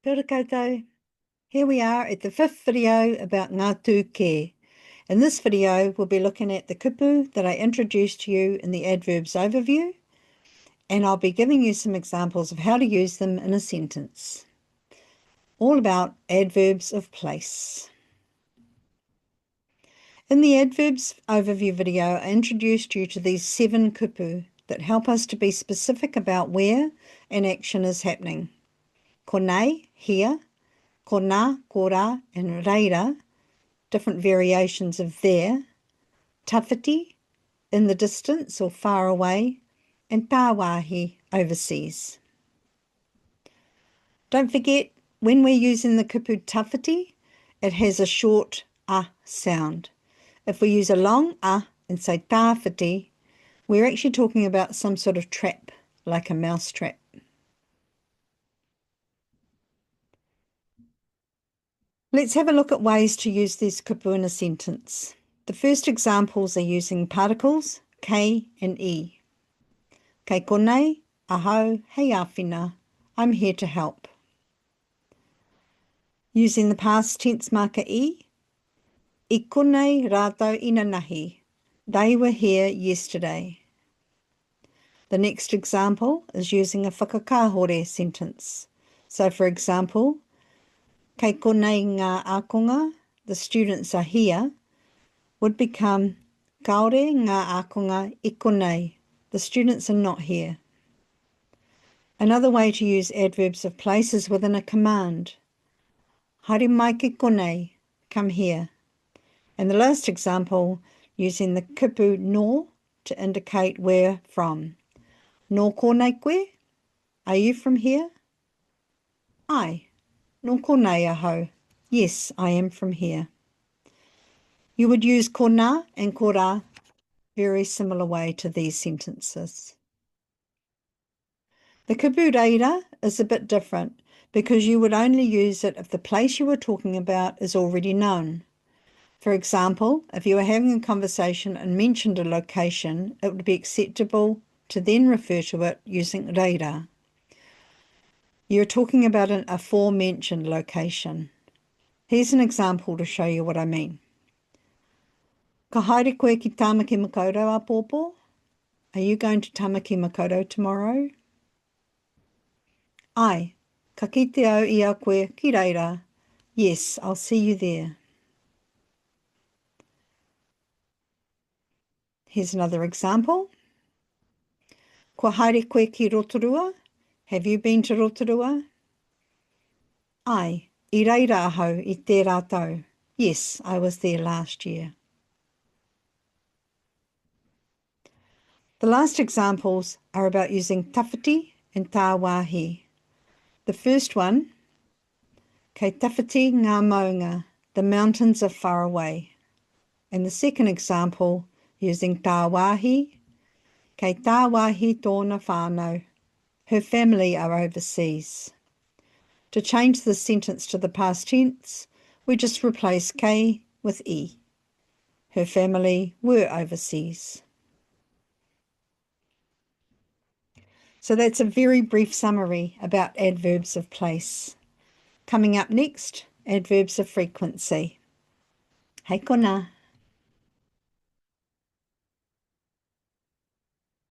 Kia ora koutou. Here we are at the fifth video about ngā tūkē. In this video, we'll be looking at the kupu that I introduced to you in the adverbs overview, and I'll be giving you some examples of how to use them in a sentence. All about adverbs of place. In the adverbs overview video, I introduced you to these 7 kupu that help us to be specific about where an action is happening. Konei, here, konā, korā, and reira, different variations of there, tawhiti, in the distance or far away, and tāwāhi, overseas. Don't forget, when we're using the kupu tawhiti, it has a short a sound. If we use a long a and say tāwhiti, we're actually talking about some sort of trap, like a mouse trap. Let's have a look at ways to use this kupu in a sentence. The first examples are using particles, kei and e. Kei konei, ahau, hei āwhina, I'm here to help. Using the past tense marker e, I konei rātou ina nahi, they were here yesterday. The next example is using a whakakāore sentence. So for example, kei konei ngā ākonga, the students are here, would become kāore ngā ākonga I konei, the students are not here. Another way to use adverbs of place is within a command. Haere mai ki konei, come here. And the last example, using the kupu no to indicate where from. No konei koe, are you from here? Ai. No konei ahau. Yes, I am from here. You would use konā and korā, very similar way to these sentences. The kupu reira is a bit different because you would only use it if the place you were talking about is already known. For example, if you were having a conversation and mentioned a location, it would be acceptable to then refer to it using reira. You're talking about an aforementioned location. Here's an example to show you what I mean. Ka haere koe ki tāmaki Makaurau a pōpō? Are you going to Tāmaki Makaurau tomorrow? Ai, ka kite au I a koe ki reira. Yes, I'll see you there. Here's another example. Ko haere koe ki Rotorua? Have you been to Rotorua? Ai, I reira ahau I tērā tau. Yes, I was there last year. The last examples are about using tawhiti and tāwāhi. The first one, kei tawhiti ngā maunga, the mountains are far away. And the second example, using tāwāhi, kei tāwāhi tōna whānau, her family are overseas. To change the sentence to the past tense, we just replace kei with e. Her family were overseas. So that's a very brief summary about adverbs of place. Coming up next, adverbs of frequency. Hei konā.